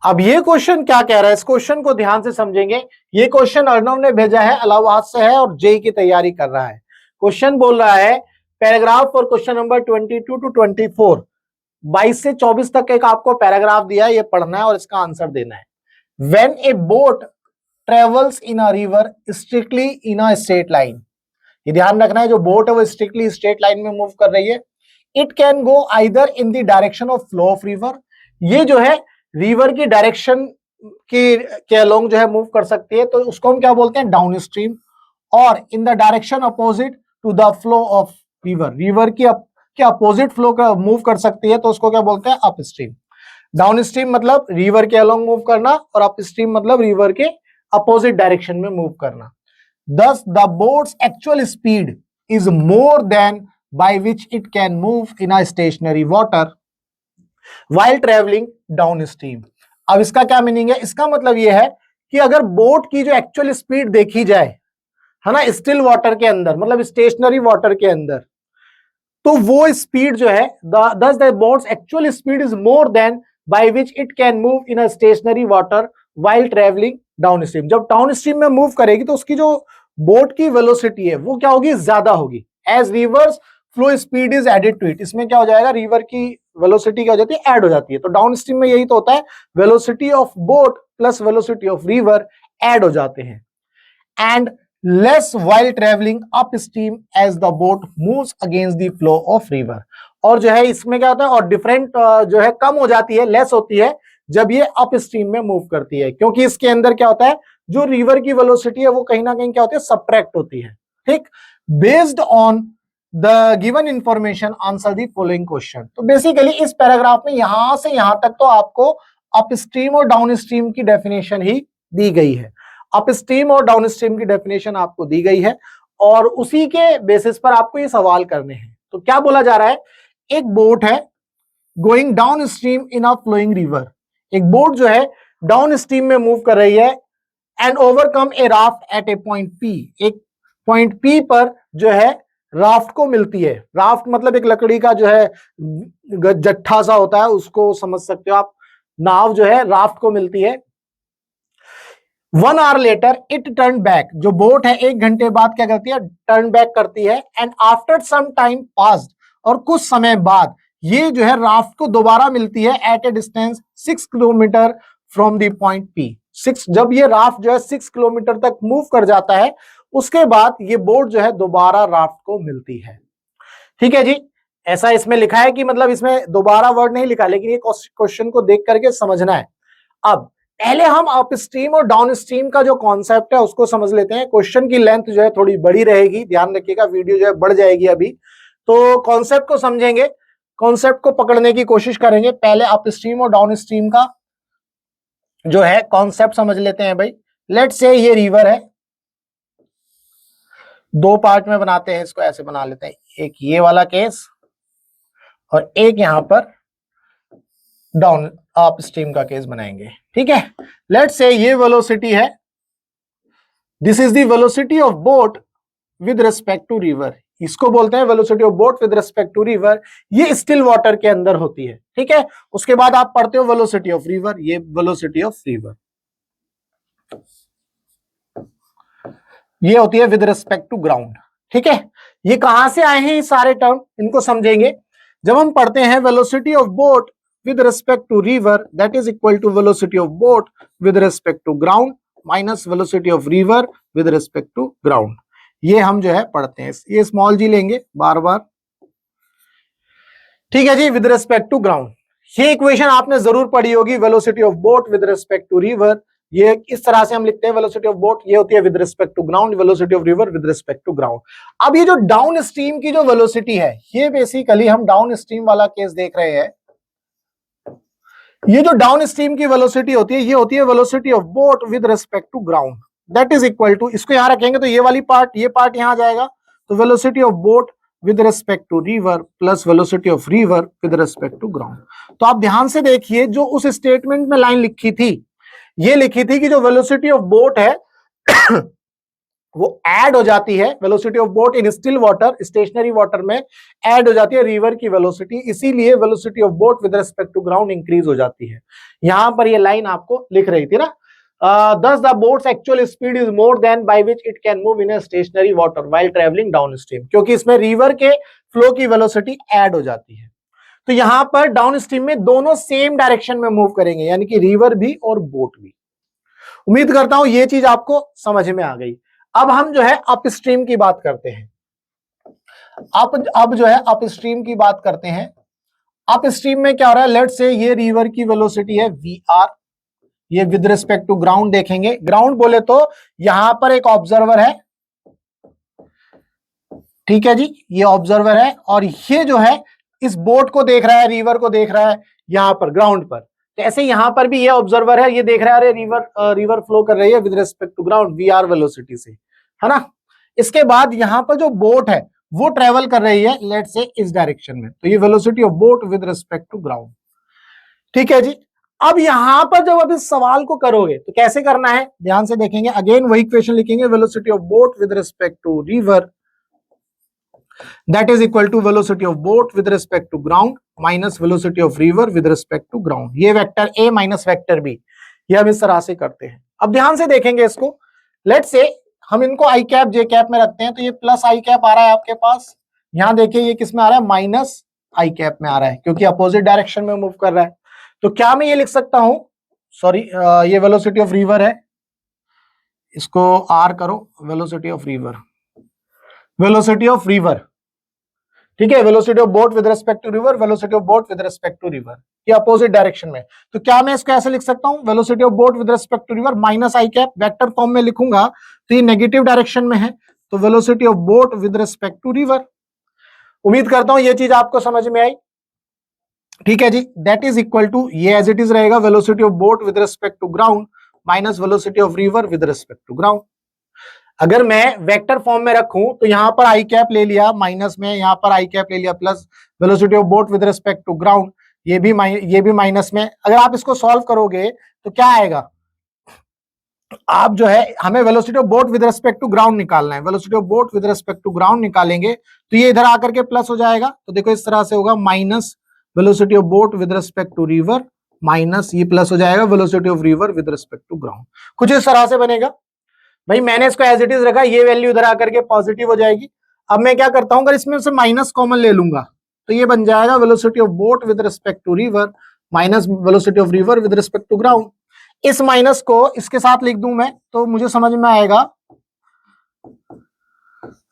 अब ये क्वेश्चन क्या कह रहा है, इस क्वेश्चन को ध्यान से समझेंगे। ये क्वेश्चन अर्णव ने भेजा है, इलाहाबाद से है और जेई की तैयारी कर रहा है। क्वेश्चन बोल रहा है paragraph for question number 22 to 24, 22 से 24 तक एक आपको पैराग्राफ दिया है, ये पढ़ना है और इसका आंसर देना है। When A boat travels in a river strictly in a straight line, ये ध्यान रखना है, जो बोट है वो स्ट्रिक्टली स्ट्रेट लाइन में मूव कर रही है। It can go either in the direction of flow of river, ये जो है रिवर की डायरेक्शन के अलोंग जो है मूव कर सकती है, तो उसको हम क्या बोलते हैं, डाउन स्ट्रीम। और in the direction opposite to the flow of river, river की अपोजिट फ्लो का मूव कर सकती है, तो उसको क्या बोलते हैं, अप स्ट्रीम। डाउन स्ट्रीम मतलब रिवर के अलोंग मूव करना, और अप स्ट्रीम मतलब रिवर के अपोजिट डायरेक्शन में मूव करना। Thus, the boat's actual speed is more than by which it can move in a stationary water while traveling downstream. अब इसका क्या मीनिंग है, इसका मतलब यह है कि अगर बोट की जो एक्चुअल स्पीड देखी जाए, है ना, स्टिल वाटर के अंदर मतलब स्टेशनरी वाटर के अंदर, तो वो स्पीड जो है thus the boat's actual speed is more than by which it can move in a stationary water while traveling downstream. जब डाउनस्ट्रीम में मूव करेगी तो उसकी जो बोट की वेलोसिटी है वो क्या होगी, ज्यादा होगी। As river's flow speed is added to it, इसमें क्या हो जाएगा, रिवर की वेलोसिटी क्या हो जाती है, ऐड हो जाती है। तो डाउनस्ट्रीम में यही तो होता है, velocity of boat plus velocity of river add हो जाते हैं। And less while traveling upstream as the boat moves against the flow of river, और जो है इसमें क्या होता है, और डिफरेंट जो है कम हो जाती है, लेस होती है जब ये अप स्ट्रीम में मूव करती है, क्योंकि इसके अंदर क्या होता है, जो रिवर की वेलोसिटी है वो कहीं ना कहीं क्या होती है, सबट्रैक्ट होती है। ठीक, based on the given information answer the following question. तो बेसिकली इस पैराग्राफ में यहां से यहां तक तो आपको अप स्ट्रीम और डाउन स्ट्रीम की डेफिनेशन ही दी गई है। अप स्ट्रीम और डाउन स्ट्रीम की डेफिनेशन आपको दी गई है और उसी के बेसिस पर आपको ये सवाल करने हैं। तो क्या बोला जा रहा है, एक बोट है going downstream in a flowing river, एक बोट जो है डाउन स्ट्रीम में मूव कर रही है, and overcome a raft at a point P, एक पॉइंट पी पर जो है राफ्ट को मिलती है। राफ्ट मतलब एक लकड़ी का जो है जट्ठा सा होता है, उसको समझ सकते हो आप, नाव जो है राफ्ट को मिलती है। 1 hour later it turn back, जो बोट है 1 घंटे बाद क्या करती है, टर्न बैक करती है। And after some time passed, और कुछ समय बाद ये जो है राफ्ट को दोबारा मिलती है at a distance 6 kilometre from the point P. 6, जब ये राफ्ट जो है 6 किलोमीटर तक मूव कर जाता है, उसके बाद ये बोट जो है दोबारा राफ्ट को मिलती है। ठीक है जी, ऐसा इसमें लिखा है कि मतलब इसमें दोबारा वर्ड नहीं लिखा, लेकिन ये क्वेश्चन को देख करके समझना है। अब पहले हम अप स्ट्रीम और डाउन स्ट्रीम का जो कॉन्सेप्ट है उसको समझ लेते हैं। क्वेश्चन की लेंथ जो है थोड़ी बड़ी रहेगी, ध्यान रखिएगा, वीडियो जो है बढ़ जाएगी अभी। तो कॉन्सेप्ट को समझेंगे, कॉन्सेप्ट को पकड़ने की कोशिश करेंगे। पहले अप स्ट्रीम और डाउन स्ट्रीम का जो है कॉन्सेप्ट समझ लेते हैं भाई। लेट्स से ये रिवर है, 2 पार्ट में बनाते हैं इसको, ऐसे बना लेते हैं, एक ये वाला केस और एक यहां पर डाउन अप स्ट्रीम का केस बनाएंगे। ठीक है, लेट्स से ये वेलोसिटी है, this is the velocity of boat with respect to river, इसको बोलते हैं velocity of boat with respect to river. ये स्टिल वाटर के अंदर होती है। ठीक है, उसके बाद आप पढ़ते हो वेलोसिटी ऑफ रिवर, ये वेलोसिटी ऑफ रिवर ये होती है विद रिस्पेक्ट टू ग्राउंड। ठीक है, ये कहां से आए हैं ये सारे टर्म, इनको समझेंगे। जब हम पढ़ते हैं velocity of boat with respect to river, that is equal to velocity of boat with respect to ground minus velocity of river with respect to ground, ये हम जो है पढ़ते हैं। ये स्मॉल जी लेंगे बार बार। ठीक है जी, with respect to ground, ये इक्वेशन आपने जरूर पढ़ी होगी, velocity of boat with respect to river, ये इस तरह से हम लिखते हैं velocity of boat, ये होती है with respect to ground, velocity of river with respect to ground। अब ये जो डाउन स्ट्रीम की जो वेलोसिटी है, ये बेसिकली हम डाउन स्ट्रीम वाला केस देख रहे हैं। ये जो डाउन स्ट्रीम की वेलोसिटी होती है, ये होती है velocity of boat with respect to ground, that is equal to, इसको यहां रखेंगे तो ये वाली पार्ट, ये पार्ट यहां जाएगा, तो velocity of boat with respect to river plus velocity of river with respect to ground. तो आप ध्यान से देखिए, जो उस स्टेटमेंट में लाइन लिखी थी, ये लिखी थी कि जो वेलोसिटी ऑफ बोट है वो ऐड हो जाती है, velocity of boat in still water, stationary water में ऐड हो जाती है रिवर की वेलोसिटी, इसीलिए velocity of boat with respect to ground increase हो जाती है। यहां पर ये लाइन आपको लिख रही थी ना, thus the boat's actual speed is more than by which it can move in a stationary water while traveling downstream, क्योंकि इसमें रिवर के फ्लो की वेलोसिटी ऐड हो जाती है। तो यहां पर डाउनस्ट्रीम में दोनों सेम डायरेक्शन में मूव करेंगे, यानी कि रिवर भी और बोट भी। उम्मीद करता हूं ये चीज आपको समझ में आ गई। अब हम जो है अपस्ट्रीम की बात करते हैं। अब जो है अपस्ट्रीम की बात करते हैं। अपस्ट्रीम में क्या हो रहा है, लेट्स से ये रिवर की वेलोसिटी है वी ये विद रिस्पेक्ट टू ग्राउंड देखेंगे। ग्राउंड बोले तो यहां पर एक ऑब्जर्वर है, ठीक है जी, ये ऑब्जर्वर है और ये जो है इस बोट को देख रहा है, रिवर को देख रहा है यहां पर ग्राउंड पर। तो ऐसे यहां पर भी ये ऑब्जर्वर है, ये देख रहा है अरे रिवर फ्लो कर रही है with respect to ground V velocity से, है ना। इसके बाद यहां पर जो बोट है वो ट्रेवल कर रही है लेट्स से इस डायरेक्शन में, तो ये velocity of boat with respect to ground, ठीक है जी। अब यहां पर जब आप इस सवाल को करोगे तो कैसे करना है, ध्यान से देखेंगे। अगेन वही इक्वेशन लिखेंगे, velocity of boat with respect to river that is equal to velocity of boat with respect to ground minus velocity of river with respect to ground। ये vector A minus vector B, ये हम इस तरह से करते हैं। अब ध्यान से देखेंगे इसको, लेट्स से हम इनको आई कैप जे कैप में रखते हैं, तो ये प्लस आई कैप आ रहा है आपके पास। यहां देखिए ये किस में आ रहा है, माइनस आई कैप में आ रहा है, क्योंकि अपोजिट डायरेक्शन में मूव कर रहा है। तो क्या मैं ये लिख सकता हूं, सॉरी ये वेलोसिटी ऑफ रिवर है, इसको आर करो, velocity of river, velocity of river, ठीक है, velocity of boat with respect to river, velocity of boat with respect to river, ये अपोजिट डायरेक्शन में। तो क्या मैं इसको ऐसे लिख सकता हूं, velocity of boat with respect to river minus I cap, vector form में लिखूंगा तो ये नेगेटिव डायरेक्शन में है, तो velocity of boat with respect to river. उम्मीद करता हूं ये चीज आपको समझ में आई, ठीक है जी। दैट इज इक्वल टू, ये एज इट इज रहेगा, velocity of boat with respect to ground minus velocity of river with respect to ground. अगर मैं वेक्टर फॉर्म में रखूं तो यहां पर आई कैप ले लिया माइनस में, यहां पर आई कैप ले लिया plus, velocity of boat with respect to ground ये भी माइनस में। अगर आप इसको सॉल्व करोगे तो क्या आएगा, आप जो है हमें velocity of boat with respect to ground निकालना है, velocity of boat with respect to ground निकालेंगे तो ये इधर आकर के प्लस हो जाएगा। तो देखो इस तरह से होगा, minus velocity of boat with respect to river minus ये प्लस हो जाएगा velocity of river with respect to ground, कुछ इस तरह से बनेगा। भाई मैंने इसको एज इट इज रखा, ये वैल्यू इधर आकर के पॉजिटिव हो जाएगी। अब मैं क्या करता हूं, अगर इसमें से माइनस कॉमन ले लूंगा तो ये बन जाएगा velocity of boat with respect to river minus velocity of river with respect to ground. इस माइनस को इसके साथ लिख दूं मैं तो मुझे समझ में आएगा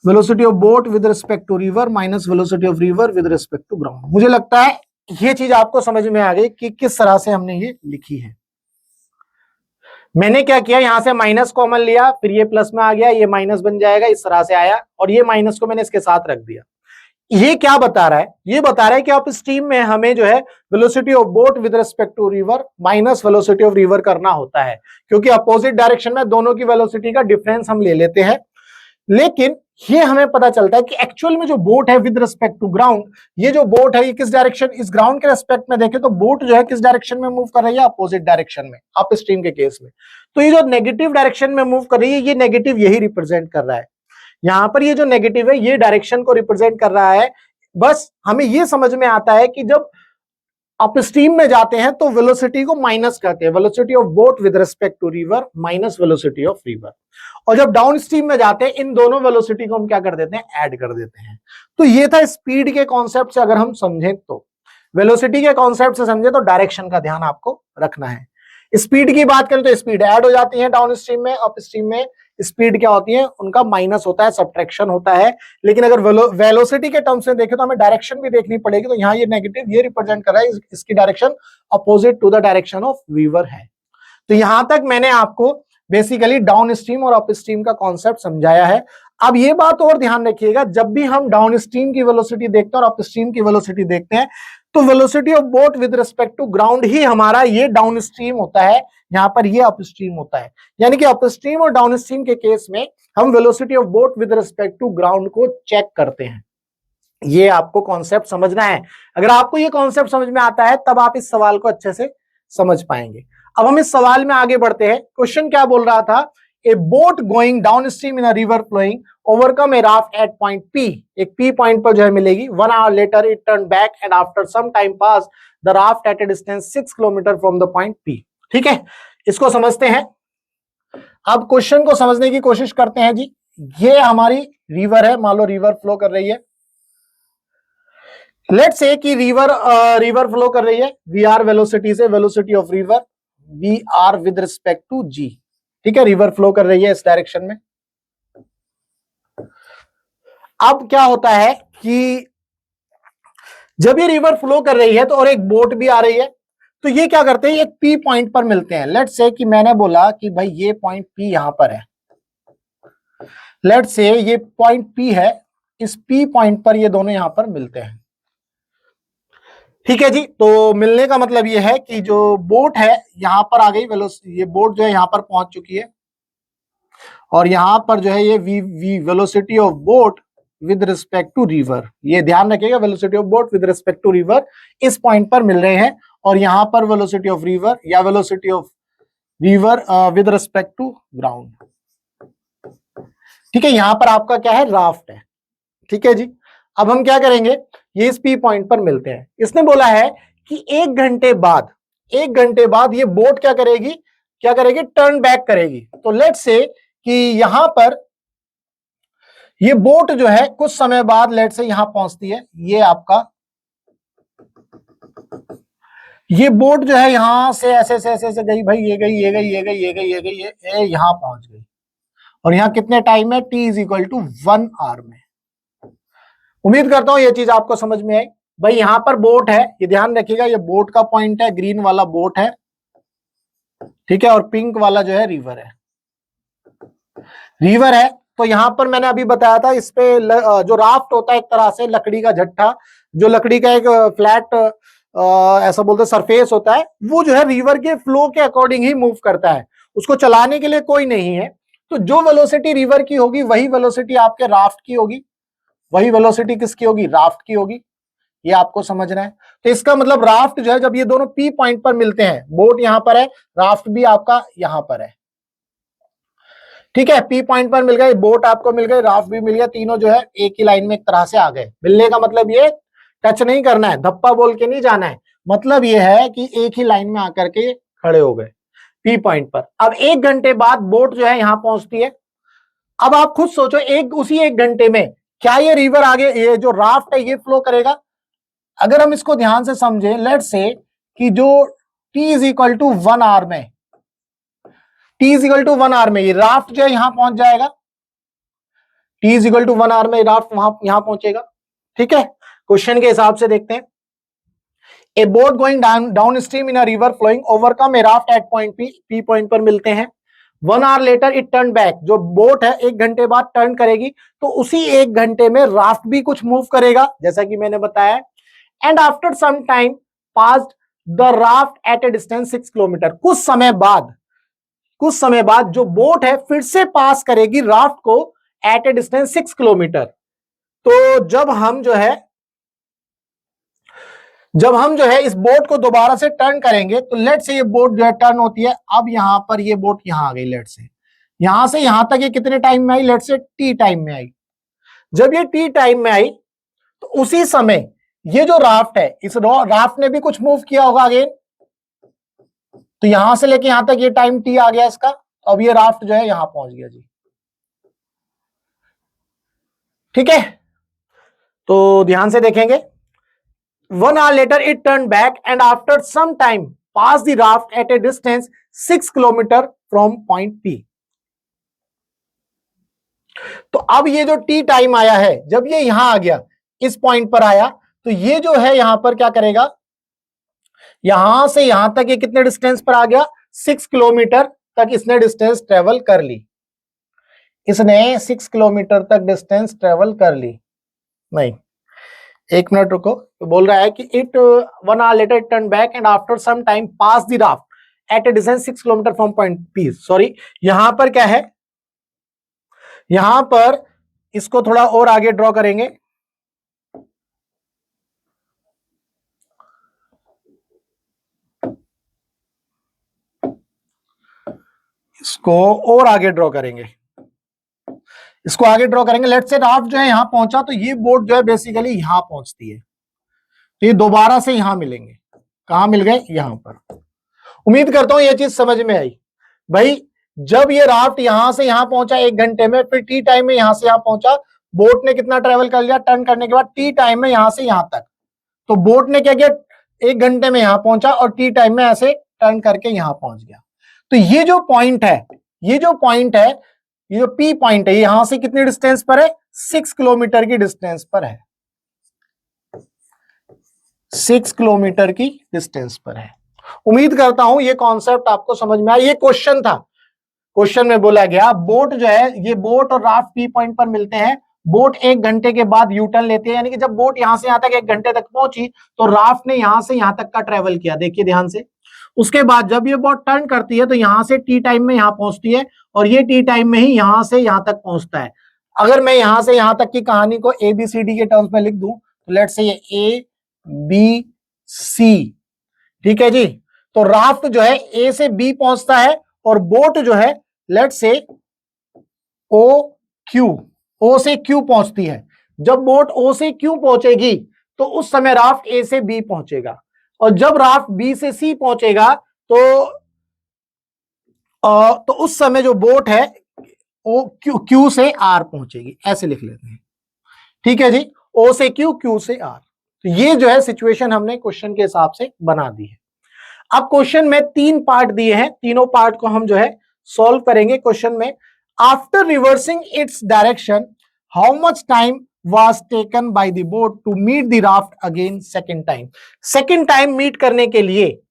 velocity of boat with respect to river minus velocity of river with respect to ground. मुझे लगता है ये चीज आपको समझ में आ गई कि किस तरह से हमने ये लिखी है। मैंने क्या किया, यहां से माइनस कॉमन लिया, फिर ये प्लस में आ गया, ये माइनस बन जाएगा, इस तरह से आया और ये माइनस को मैंने इसके साथ रख दिया। ये क्या बता रहा है, ये बता रहा है कि आप स्ट्रीम में हमें जो है velocity of boat with respect to river minus velocity of river करना होता है, क्योंकि अपोजिट डायरेक्शन में दोनों की वेलोसिटी का डिफरेंस हम ले लेते हैं। लेकिन ये हमें पता चलता है कि एक्चुअल में जो बोट है विद रिस्पेक्ट टू ग्राउंड, ये जो बोट है ये किस डायरेक्शन, इस ग्राउंड के रिस्पेक्ट में देखें तो बोट जो है किस डायरेक्शन में मूव कर रही है, अपोजिट डायरेक्शन में, अप स्ट्रीम के केस में। तो ये जो नेगेटिव डायरेक्शन में मूव कर रही है, ये नेगेटिव यही रिप्रेजेंट कर रहा है। यहां पर ये जो नेगेटिव है ये डायरेक्शन को रिप्रेजेंट कर रहा है। बस हमें ये समझ में आता है कि जब अपस्ट्रीम में जाते हैं तो वेलोसिटी को माइनस करते हैं, velocity of boat with respect to river minus velocity of river, और जब डाउन स्ट्रीम में जाते हैं इन दोनों वेलोसिटी को हम क्या कर देते हैं, ऐड कर देते हैं। तो ये था स्पीड के कॉन्सेप्ट से अगर हम समझें तो, वेलोसिटी के कॉन्सेप्ट से समझे तो डायरेक्शन का ध्यान आपको रखना है। स्पीड की बात करें तो स्पीड ऐड हो जाती है डाउन स्ट्रीम में, अप स्ट्रीम में स्पीड क्या होती है, उनका माइनस होता है, सब्ट्रैक्शन होता है। लेकिन अगर वेलोसिटी के टर्म्स में देखें तो हमें डायरेक्शन भी देखनी पड़ेगी, तो यहाँ ये नेगेटिव ये रिप्रेजेंट कर रहा है, इसकी direction opposite to the direction of river है। तो यहां तक मैंने आपको बेसिकली डाउन स्ट्रीम और अप स्ट्रीम का कॉन्सेप्ट समझाया है। अब ये बात और ध्यान रखिएगा, जब भी हम डाउन स्ट्रीम की वेलोसिटी देखते हैं और अप स्ट्रीम की वेलोसिटी देखते हैं तो velocity of boat with respect to ground ही हमारा ये डाउन स्ट्रीम होता है, यहाँ पर ये अप स्ट्रीम होता है। यानी कि अप स्ट्रीम और डाउन स्ट्रीम के केस में हम velocity of boat with respect to ground को चेक करते हैं। ये आपको कॉन्सेप्ट समझना है। अगर आपको ये कॉन्सेप्ट समझ में आता है तब आप इस सवाल को अच्छे से समझ पाएंगे। अब हम इस सवाल में आगे बढ़ते हैं। क्वेश्चन क्या बोल रहा था, a boat going downstream in a river flowing overcome a raft at point P, एक पी पॉइंट पर जो है मिलेगी। 1 hour later it turn back and after some time pass the raft at a distance 6 kilometre from the point P. ठीक है, इसको समझते हैं। अब क्वेश्चन को समझने की कोशिश करते हैं जी। ये हमारी रिवर है, मान लो रिवर फ्लो कर रही है। लेट्स से कि रिवर फ्लो कर रही है, वी आर वेलोसिटी से, velocity of river V R with respect to G. ठीक है, रिवर फ्लो कर रही है इस डायरेक्शन में। अब क्या होता है कि जब ये रिवर फ्लो कर रही है तो और एक बोट भी आ रही है, तो ये क्या करते हैं, एक पी पॉइंट पर मिलते हैं। लेट्स से कि मैंने बोला कि भाई ये पॉइंट पी यहां पर है, लेट्स से ये पॉइंट पी है, इस पी पॉइंट पर ये दोनों यहां पर मिलते हैं। ठीक है जी, तो मिलने का मतलब ये है कि जो बोट है यहां पर आ गई, ये बोट जो है यहां पर पहुंच चुकी है, और यहां पर जो है ये V velocity of boat with respect to river, ये ध्यान रखिएगा, velocity of boat with respect to river इस पॉइंट पर मिल रहे हैं, और यहां पर वेलोसिटी ऑफ रिवर या velocity of river with respect to ground. ठीक है, यहां पर आपका क्या है, राफ्ट है। ठीक है जी, अब हम क्या करेंगे, ये इस पी पॉइंट पर मिलते हैं। इसने बोला है कि 1 घंटे बाद ये बोट क्या करेगी, टर्न बैक करेगी। तो लेट्स से कि यहां पर ये बोट जो है कुछ समय बाद लेट्स से यहां पहुंचती है, ये आपका ये बोट जो है यहां से ऐसे गई भाई, ये गई ये गई ये गई ये गई ये गई ये यहां पहुंच गई, और यहां कितने टाइम में, t is equal to 1 hour में। उम्मीद करता हूं ये चीज आपको समझ में आई। भाई यहां पर बोट है, ये ध्यान रखिएगा, ये बोट का पॉइंट है, ग्रीन वाला बोट है, ठीक है, और पिंक वाला जो है रिवर है। रिवर है तो यहां पर मैंने अभी बताया था, इस पे जो राफ्ट होता है एक तरह से लकड़ी का झट्टा, जो लकड़ी का एक फ्लैट ऐसा बोलते सरफेस होता है, वो जो है रिवर के फ्लो के अकॉर्डिंग ही मूव करता है, उसको चलाने के लिए कोई नहीं है। तो जो वेलोसिटी रिवर की होगी वही वेलोसिटी आपके राफ्ट की होगी, वही वेलोसिटी किसकी होगी, राफ्ट की होगी। ये आपको समझना है। तो इसका मतलब राफ्ट जो है, जब ये दोनों पी पॉइंट पर मिलते हैं, बोट यहां पर है, राफ्ट भी आपका यहां पर है। ठीक है, पी पॉइंट पर मिल गए, बोट आपको मिल गई, राफ्ट भी मिल गया, तीनों जो है एक ही लाइन में एक तरह से आ गए। मिलने का मतलब ये टच नहीं करना है, धप्पा बोल के नहीं जाना है, मतलब ये है कि एक ही लाइन में आकर के खड़े हो गए पी पॉइंट पर। अब 1 घंटे बाद बोट जो है यहां पहुंचती है। अब आप खुद सोचो, उसी 1 घंटे में क्या ये रिवर आगे, ये जो राफ्ट है ये फ्लो करेगा? अगर हम इसको ध्यान से समझे, लेट्स से कि जो t is equal to 1 hour में, t is equal to 1 hour में ये राफ्ट जो है यहां पहुंच जाएगा, t is equal to 1 hour में राफ्ट वहां यहां पहुंचेगा। ठीक है, क्वेश्चन के हिसाब से देखते हैं। A boat going downstream in a river flowing overcome a raft at point P, P point पर मिलते हैं। 1 hour later it turn back, जो बोट है 1 घंटे बाद टर्न करेगी, तो उसी 1 घंटे में राफ्ट भी कुछ मूव करेगा, जैसा कि मैंने बताया। And after some time passed the raft at a distance 6 kilometre, कुछ समय बाद जो बोट है फिर से पास करेगी राफ्ट को एट ए डिस्टेंस 6 किलोमीटर। तो जब हम जो है इस बोट को दोबारा से टर्न करेंगे, तो लेट से ये बोट जो है टर्न होती है, अब यहां पर ये बोट यहां आ गई, लेट से यहां तक ये कितने टाइम में आई, लेट से टी टाइम में आई। जब ये टी टाइम में आई तो उसी समय ये जो राफ्ट है, इस राफ्ट ने भी कुछ मूव किया होगा अगेन, तो यहां से लेके यहां तक ये टाइम टी आ गया इसका, अब ये राफ्ट जो है यहां पहुंच गया जी। ठीक है, तो ध्यान से देखेंगे। 1 hour later it turned back and after some time passed the raft at a distance 6 kilometer from point P। तो अब ये जो टी टाइम आया है, जब ये यहां आ गया, इस पॉइंट पर आया, तो ये जो है यहां पर क्या करेगा, यहां से यहां तक ये कितने डिस्टेंस पर आ गया, 6 किलोमीटर तक इसने डिस्टेंस ट्रेवल कर ली, इसने 6 किलोमीटर तक डिस्टेंस ट्रेवल कर ली। नहीं, 1 मिनट रुको, तो बोल रहा है कि it 1 hour later it turned back and after some time passed the raft at a distance 6 kilometre from point P। Sorry, यहां पर क्या है, यहां पर इसको थोड़ा और आगे ड्रॉ करेंगे। इसको और आगे ड्रॉ करेंगे, इसको आगे ड्रॉ करेंगे। लेट्स से राफ्ट जो है यहां पहुंचा, तो ये बोट जो है बेसिकली यहां पहुंचती है, तो ये दोबारा से यहां मिलेंगे। कहां मिल गए? यहां पर। उम्मीद करता हूं ये चीज समझ में आई। भाई जब ये राफ्ट यहां से यहां पहुंचा 1 घंटे में, फिर टी टाइम में यहां से यहां पहुंचा, बोट ने कितना ट्रेवल कर लिया टर्न करने के बाद? टी टाइम में यहां से यहां तक। तो बोट ने क्या किया? 1 घंटे में यहां पहुंचा और टी टाइम में ऐसे टर्न करके यहां पहुंच गया। तो ये जो पॉइंट है, ये जो पॉइंट है, ये जो पी पॉइंट है, यहां से कितनी डिस्टेंस पर है? 6 किलोमीटर की डिस्टेंस पर है, 6 किलोमीटर की डिस्टेंस पर है। उम्मीद करता हूं ये कॉन्सेप्ट आपको समझ में आया। ये क्वेश्चन था, क्वेश्चन में बोला गया बोट जो है, ये बोट और राफ्ट पी पॉइंट पर मिलते हैं। बोट 1 घंटे के बाद यू टर्न लेती है, यानी कि जब बोट यहां से यहां तक 1 घंटे तक पहुंची, तो राफ्ट ने यहां से यहां तक का ट्रेवल किया। देखिए ध्यान से। उसके बाद जब ये बोट टर्न करती है, तो यहां से टी टाइम में यहां पहुंचती है, और ये टी टाइम में ही यहां से यहां तक पहुंचता है। अगर मैं यहां से यहां तक की कहानी को ABCD के टर्म्स में लिख दूं, तो लेट्स से ये ABC, ठीक है जी। तो राफ्ट जो है A से B पहुंचता है, और बोट जो है लेट्स से O से Q पहुंचती है। जब बोट O से Q पहुंचेगी, तो उस समय राफ्ट A से B पहुंचेगा, और जब राफ्ट B से C पहुंचेगा, तो उस समय जो बोट है Q से R पहुंचेगी। ऐसे लिख लेते हैं, ठीक है जी। O से Q से R। तो ये जो है सिचुएशन हमने क्वेश्चन के हिसाब से बना दी है। अब क्वेश्चन में 3 पार्ट दिए हैं, तीनों पार्ट को हम जो है सॉल्व करेंगे। क्वेश्चन में after reversing its direction how much time was taken by the boat to meet the raft again second time। Second time meet करने के लिए,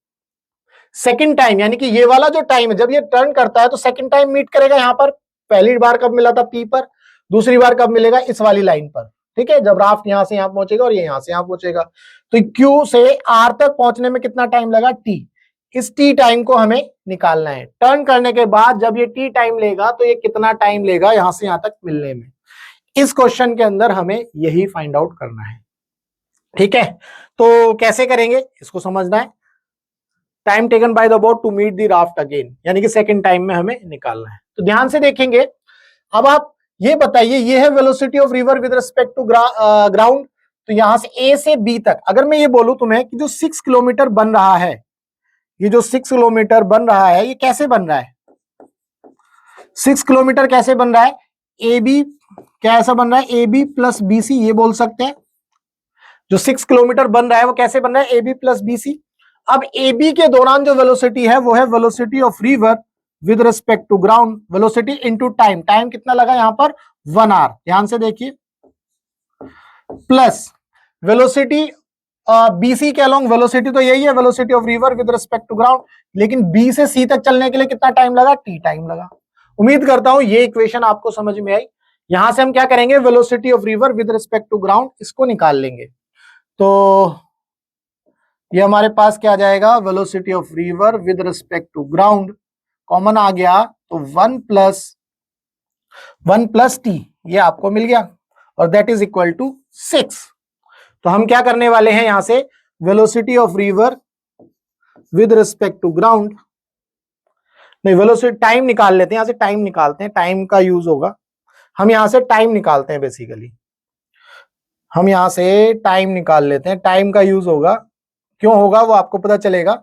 सेकेंड टाइम यानी कि ये वाला जो टाइम है, जब ये टर्न करता है तो सेकेंड टाइम मीट करेगा यहां पर। पहली बार कब मिला था? पी पर। दूसरी बार कब मिलेगा? इस वाली लाइन पर, ठीक है, जब राफ्ट यहां से यहां पहुंचेगा और ये यहां से यहां पहुंचेगा। तो क्यू से आर तक पहुंचने में कितना टाइम लगा? टी। इस टी टाइम को हमें निकालना है। टर्न करने के बाद जब ये टी टाइम लेगा, तो ये कितना टाइम लेगा यहां से यहां तक मिलने में। इस क्वेश्चन के अंदर हमें यही फाइंड आउट करना है, ठीक है। तो कैसे करेंगे इसको समझना है। Time taken by the boat to meet the raft again, यानी कि सेकंड टाइम में हमें निकालना है। तो ध्यान से देखेंगे। अब आप ये बताइए, ये है velocity of river with respect to ground. तो यहां से ए से बी तक अगर मैं ये बोलूं तुम्हें कि जो 6 किलोमीटर बन रहा है, ये जो 6 किलोमीटर बन रहा है, ये कैसे बन रहा है? 6 किलोमीटर कैसे बन रहा है? ए बी क्या ऐसा बन रहा है? A B plus B C, ये बोल सकते हैं। जो 6 किलोमीटर बन रहा है वो कैसे बन रहा है? A B plus B C. अब ए बी के दौरान जो वेलोसिटी है वो है velocity of river with respect to ground, velocity into time. Time कितना लगा यहां पर? 1 आवर। ध्यान से देखिए, प्लस वेलोसिटी बीसी के अलोंग, वेलोसिटी तो यही है, velocity of river with respect to ground, लेकिन बी से सी तक चलने के लिए कितना टाइम लगा? टी टाइम लगा। उम्मीद करता हूं ये इक्वेशन आपको समझ में आई। यहां से हम क्या करेंगे? Velocity of river with respect to ground, इसको निकाल लेंगे। तो ये हमारे पास क्या आ जाएगा? Velocity of river with respect to ground common आ गया, तो 1 प्लस टी, ये आपको मिल गया, और दैट इज इक्वल टू 6। तो हम क्या करने वाले हैं यहां से? Velocity of river with respect to ground, नहीं वेलोसिटी, टाइम निकाल लेते हैं। यहां से टाइम निकालते हैं, टाइम का यूज होगा। हम यहां से टाइम निकालते हैं, बेसिकली हम यहां से टाइम निकाल लेते हैं। टाइम का यूज होगा, क्यों होगा वो आपको पता चलेगा।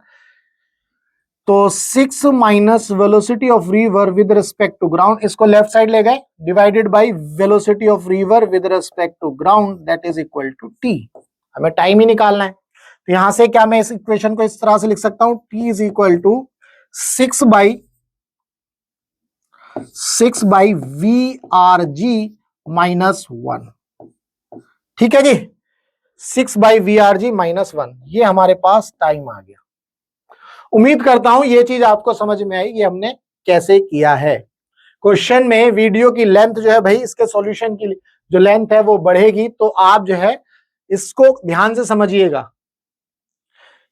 तो 6 minus velocity of river with respect to ground, इसको लेफ्ट साइड ले गए, divided by velocity of river with respect to ground, that is equal to T. हमें टाइम ही निकालना है। तो यहां से क्या मैं इस इक्वेशन को इस तरह से लिख सकता हूं? T is equal to 6 by V R G minus 1, ठीक है जी। 6 by V R G minus 1, ये हमारे पास टाइम आ गया। उम्मीद करता हूं ये चीज आपको समझ में आई कि हमने कैसे किया है। क्वेश्चन में वीडियो की लेंथ जो है भाई, इसके सॉल्यूशन की जो लेंथ है वो बढ़ेगी, तो आप जो है इसको ध्यान से समझिएगा,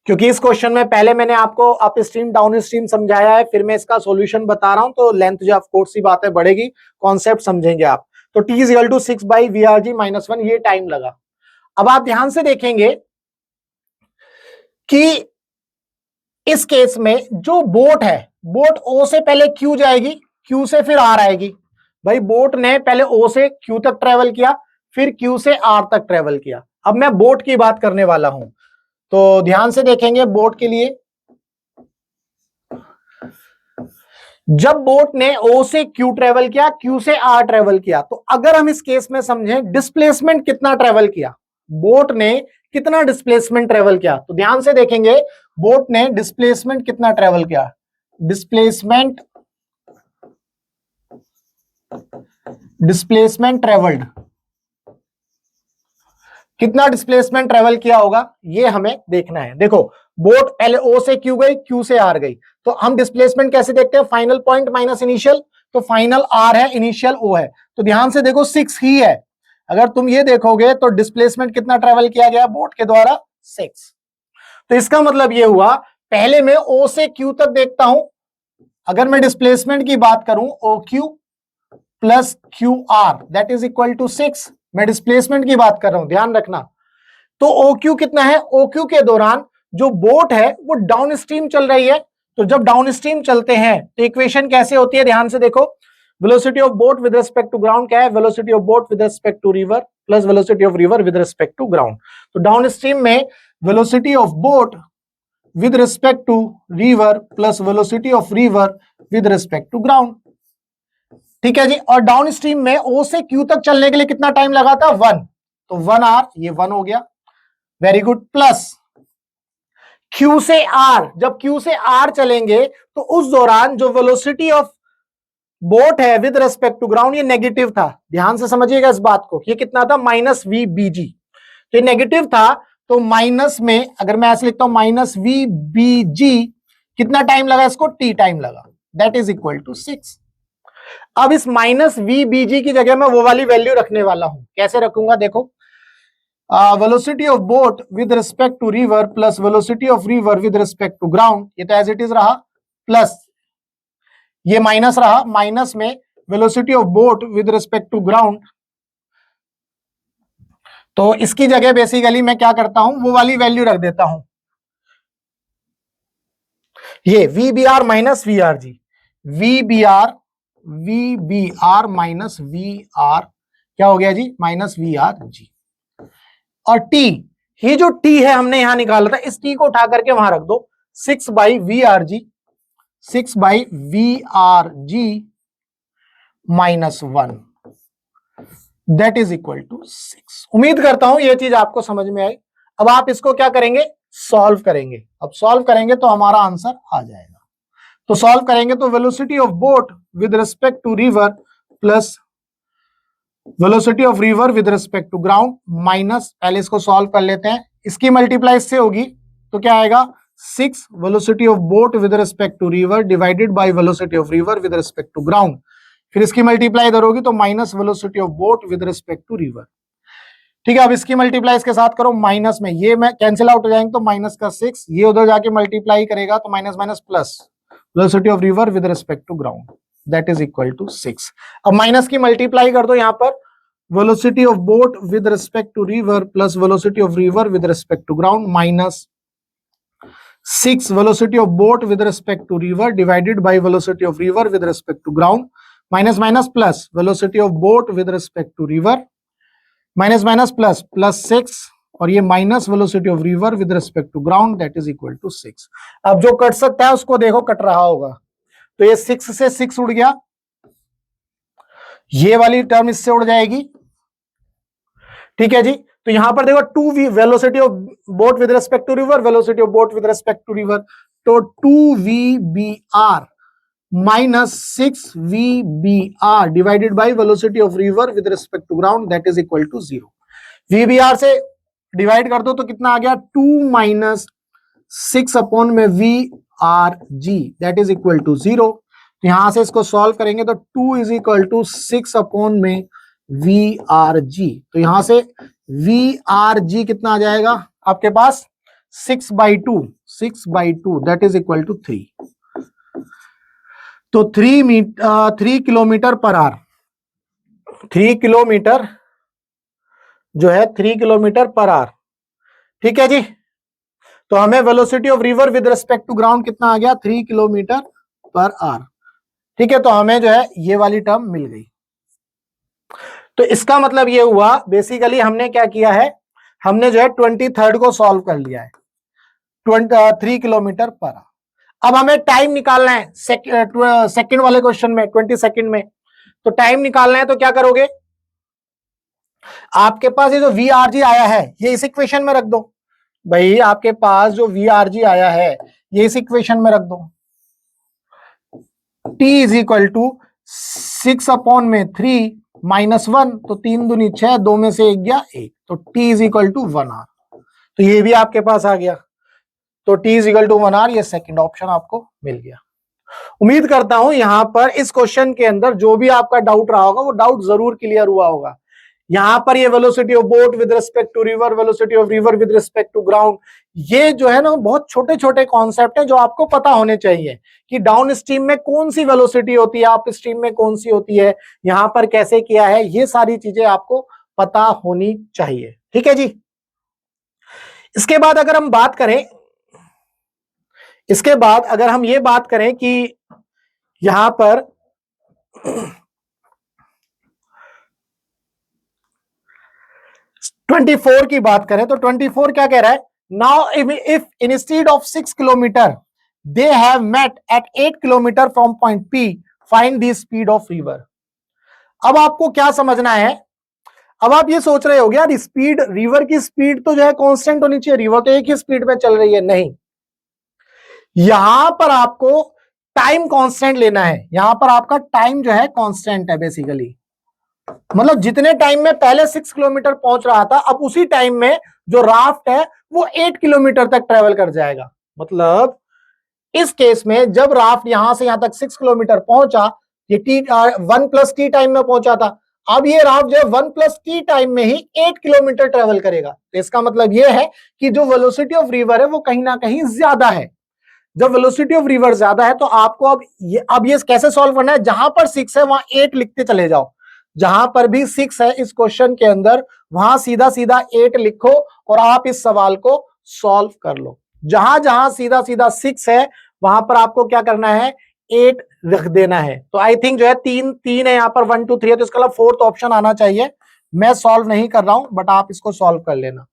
क्योंकि इस क्वेश्चन में पहले मैंने आपको अप स्ट्रीम डाउन स्ट्रीम समझाया है, फिर मैं इसका सॉल्यूशन बता रहा हूं, तो लेंथ जो ऑफ कोर्स सी बात है बढ़ेगी, कॉन्सेप्ट समझेंगे आप। तो T is equal to 6 by V R G minus 1, ये टाइम लगा। अब आप ध्यान से देखेंगे कि इस केस में जो बोट है, बोट ओ से पहले क्यू जाएगी, क्यू से फिर आर आएगी। भाई बोट ने पहले ओ से क्यू तक ट्रेवल किया, फिर क्यू से आर तक ट्रेवल किया। अब मैं बोट की बात करने वाला हूं, तो ध्यान से देखेंगे बोट के लिए। जब बोट ने ओ से क्यू ट्रेवल किया, क्यू से आर ट्रेवल किया, तो अगर हम इस केस में समझें डिस्प्लेसमेंट कितना ट्रेवल किया, बोट ने कितना डिस्प्लेसमेंट ट्रेवल किया, तो ध्यान से देखेंगे बोट ने डिस्प्लेसमेंट कितना ट्रेवल किया। डिस्प्लेसमेंट ट्रेवल्ड, कितना डिस्प्लेसमेंट ट्रेवल किया होगा ये हमें देखना है। देखो बोट पहले ओ से क्यू गई, क्यू से आर गई, तो हम डिस्प्लेसमेंट कैसे देखते हैं, फाइनल पॉइंट माइनस इनिशियल, तो फाइनल आर है, इनिशियल ओ है, तो ध्यान से देखो 6 ही है। अगर तुम ये देखोगे तो डिस्प्लेसमेंट कितना ट्रेवल किया गया बोट के द्वारा, 6। तो इसका मतलब ये हुआ, पहले मैं ओ से क्यू तक देखता हूं, अगर मैं डिस्प्लेसमेंट की बात करूं O Q plus Q R that is equal to 6, मैं डिस्प्लेसमेंट की बात कर रहा हूं, ध्यान रखना। तो ओ क्यू कितना है, ओ क्यू के दौरान जो बोट है वो डाउन स्ट्रीम चल रही है, तो जब डाउन स्ट्रीम चलते हैं तो इक्वेशन कैसे होती है, ध्यान से देखो, velocity of boat with respect to ground क्या है, velocity of boat with respect to river plus velocity of river with respect to ground. तो डाउन स्ट्रीम में velocity of boat with respect to river plus velocity of river with respect to ground, ठीक है जी। और downstream में ओ से Q तक चलने के लिए कितना टाइम लगा था, 1, तो 1 आर, ये 1 हो गया, वेरी गुड। प्लस क्यू से आर, जब क्यू से आर चलेंगे तो उस दौरान जो वेलोसिटी ऑफ बोट है विद रिस्पेक्ट टू ग्राउंड ये नेगेटिव था, ध्यान से समझिएगा इस बात को, ये कितना था, माइनस वी बी जी, तो ये नेगेटिव था, तो माइनस में अगर मैं ऐसे लिखता हूं माइनस वी बी जी, कितना टाइम लगा इसको, टी टाइम लगा, दैट इज इक्वल टू 6। अब इस माइनस वी बी जी की जगह मैं वो वाली वैल्यू रखने वाला हूं, कैसे रखूंगा देखो, velocity of boat with respect to river plus velocity of river with respect to ground, ये तो एज इट इज रहा, प्लस ये माइनस रहा, माइनस में velocity of boat with respect to ground, तो इसकी जगह बेसिकली मैं क्या करता हूं, वो वाली वैल्यू रख देता हूं, ये V B R minus V R G, V B R minus V R क्या हो गया जी, माइनस वी आर जी। और टी, ये जो टी है हमने यहां निकाला था, इस टी को उठा करके वहां रख दो, 6 by V R G, 6 by V R G minus 1 that is equal to 6। उम्मीद करता हूं ये चीज आपको समझ में आई। अब आप इसको क्या करेंगे, सॉल्व करेंगे। अब सॉल्व करेंगे तो हमारा आंसर आ जाएगा। तो सॉल्व करेंगे तो velocity of boat with respect to river plus velocity of river with respect to ground minus, पहले इसको सॉल्व कर लेते हैं, इसकी मल्टीप्लाई इससे होगी तो क्या आएगा, 6 velocity of boat with respect to river divided by velocity of river with respect to ground, फिर इसकी मल्टीप्लाई इधर होगी तो minus velocity of boat with respect to river, ठीक है। अब इसकी मल्टीप्लाई इसके साथ करो, माइनस में ये मैं कैंसिल आउट हो जाएंगे तो माइनस का 6, ये उधर जाके मल्टीप्लाई करेगा तो minus minus plus velocity of river with respect to ground that is equal to 6। अब माइनस की मल्टीप्लाई कर दो, यहां पर velocity of boat with respect to river plus velocity of river with respect to ground minus 6 velocity of boat with respect to river divided by velocity of river with respect to ground minus minus plus velocity of boat with respect to river minus minus plus plus 6 और ये minus velocity of river with respect to ground that is equal to 6। अब जो cut सकता है उसको देखो cut रहा होगा, तो ये 6 से 6 उड़ गया, ये वाली टर्म इससे उड़ जाएगी, ठीक है जी। तो यहां पर देखो 2v velocity of boat with respect to river, velocity of boat with respect to river, तो 2vbr minus 6vbr divided by velocity of river with respect to ground that is equal to 0। vbr से divide कर दो तो कितना आ गया, 2 minus 6 upon में vrg that is equal to 0। तो यहां से इसको सॉल्व करेंगे तो 2 इज इक्वल टू 6 अपॉन में vrg, तो यहां से vrg कितना आ जाएगा आपके पास, 6/2 दैट इज इक्वल टू 3। तो 3 किलोमीटर पर आवर, 3 किलोमीटर जो है 3 किलोमीटर पर आवर, ठीक है जी। तो हमें velocity of river with respect to ground कितना आ गया, 3 किलोमीटर पर आवर। ठीक है, तो हमें जो है ये वाली टर्म मिल गई। तो इसका मतलब ये हुआ बेसिकली हमने क्या किया है, हमने जो है 23rd को सॉल्व कर लिया है 3 किलोमीटर पर आवर। अब हमें टाइम निकालना है सेकंड वाले क्वेश्चन में, 22nd में। तो टाइम निकालना है तो क्या करोगे, आपके पास ये जो VRG आया है ये इस इक्वेशन में रख दो भाई, आपके पास जो VRG आया है ये इस इक्वेशन में रख दो। T इज इक्वल टू 6/3 -1, तो 3 दूनी 6, 2 में से 1 गया 1, तो T is equal to 1 hour. तो ये भी आपके पास आ गया, तो T is equal to 1 hour, ये सेकंड ऑप्शन आपको मिल गया। उम्मीद करता हूं यहां पर इस क्वेश्चन के अंदर जो भी आपका डाउट रहा होगा वो डाउट जरूर क्लियर हुआ होगा। यहां पर ये velocity of boat with respect to river, velocity of river with respect to ground, ये जो है ना बहुत छोटे छोटे कॉन्सेप्ट हैं जो आपको पता होने चाहिए कि डाउन स्ट्रीम में कौन सी वेलोसिटी होती है, अप स्ट्रीम में कौन सी होती है, यहां पर कैसे किया है, ये सारी चीजें आपको पता होनी चाहिए। ठीक है जी। इसके बाद अगर हम बात करें, इसके बाद अगर हम ये बात करें कि यहां पर 24 की बात करें तो 24 क्या कह रहा है, now if instead of 6 kilometre they have met at 8 kilometre from point P, find the speed of river. अब आपको क्या समझना है, अब आप ये सोच रहे हो यार स्पीड, रिवर की स्पीड तो जो है कांस्टेंट होनी चाहिए, रिवर तो एक ही स्पीड पे चल रही है। नहीं, यहां पर आपको टाइम कांस्टेंट लेना है, यहां पर आपका टाइम जो है कांस्टेंट है बेसिकली, मतलब जितने टाइम में पहले 6 किलोमीटर पहुंच रहा था अब उसी टाइम में जो राफ्ट है वो 8 किलोमीटर तक ट्रेवल कर जाएगा। मतलब इस केस में जब राफ्ट यहां से यहां तक 6 किलोमीटर पहुंचा, ये वन प्लस टी टाइम में पहुंचा था, अब ये राफ्ट जो है 1 + t टाइम में ही 8 किलोमीटर ट्रेवल करेगा। तो इसका मतलब यह है कि जो वेलोसिटी ऑफ रिवर है वो कहीं ना कहीं ज्यादा है। जब वेलोसिटी ऑफ रिवर ज्यादा है तो आपको अब ये कैसे सॉल्व करना है, जहां पर 6 है वहां 8 लिखते चले जाओ, जहां पर भी 6 है इस क्वेश्चन के अंदर वहां सीधा सीधा 8 लिखो और आप इस सवाल को सॉल्व कर लो। जहां जहां सीधा सीधा 6 है वहां पर आपको क्या करना है, 8 रख देना है। तो आई थिंक जो है 3 है, यहां पर 1 2 3 है, तो इसका 4th ऑप्शन आना चाहिए। मैं सॉल्व नहीं कर रहा हूं बट आप इसको सॉल्व कर लेना।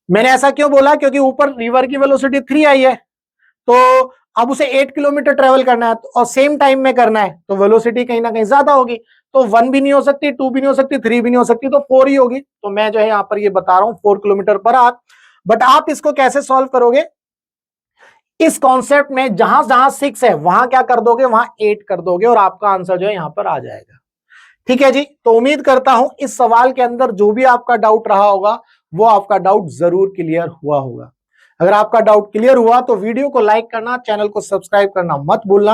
मैंने ऐसा क्यों बोला, क्योंकि ऊपर रिवर की वेलोसिटी 3 आई है, तो अब उसे 8 किलोमीटर ट्रेवल करना है और सेम टाइम में करना है, तो वेलोसिटी कहीं ना कहीं ज्यादा होगी। तो 1 भी नहीं हो सकती, 2 भी नहीं हो सकती, 3 भी नहीं हो सकती, तो 4 ही होगी। तो मैं जो है यहां पर ये बता रहा हूं 4 किलोमीटर पर आवर। बट आप इसको कैसे सॉल्व करोगे, इस कॉन्सेप्ट में जहां जहां 6 है वहां क्या कर दोगे, वहां 8 कर दोगे और आपका आंसर जो है यहां पर आ जाएगा। ठीक है जी। तो उम्मीद करता हूं इस सवाल के अंदर जो भी आपका डाउट रहा होगा वो आपका डाउट जरूर क्लियर हुआ होगा। अगर आपका डाउट क्लियर हुआ तो वीडियो को लाइक करना, चैनल को सब्सक्राइब करना मत भूलना।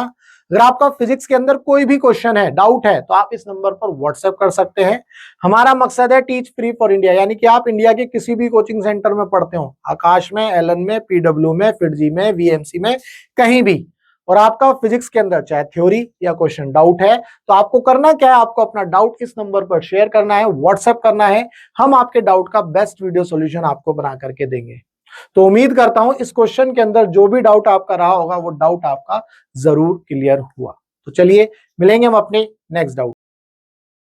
अगर आपका फिजिक्स के अंदर कोई भी क्वेश्चन है, डाउट है, तो आप इस नंबर पर व्हाट्सएप कर सकते हैं। हमारा मकसद है टीच फ्री फॉर इंडिया, यानी कि आप इंडिया के किसी भी कोचिंग सेंटर में पढ़ते हो, आकाश में, एलन में, PW में, फिटजी में, VMC में, कहीं भी, और आपका फिजिक्स के अंदर चाहे थ्योरी या क्वेश्चन डाउट है, तो आपको करना क्या है, आपको अपना डाउट इस नंबर पर शेयर करना है, व्हाट्सएप करना है। हम आपके डाउट का बेस्ट वीडियो सॉल्यूशन आपको बना करके देंगे। तो उम्मीद करता हूं इस क्वेश्चन के अंदर जो भी डाउट आपका रहा होगा वो डाउट आपका जरूर क्लियर हुआ। तो चलिए मिलेंगे हम अपने नेक्स्ट डाउट।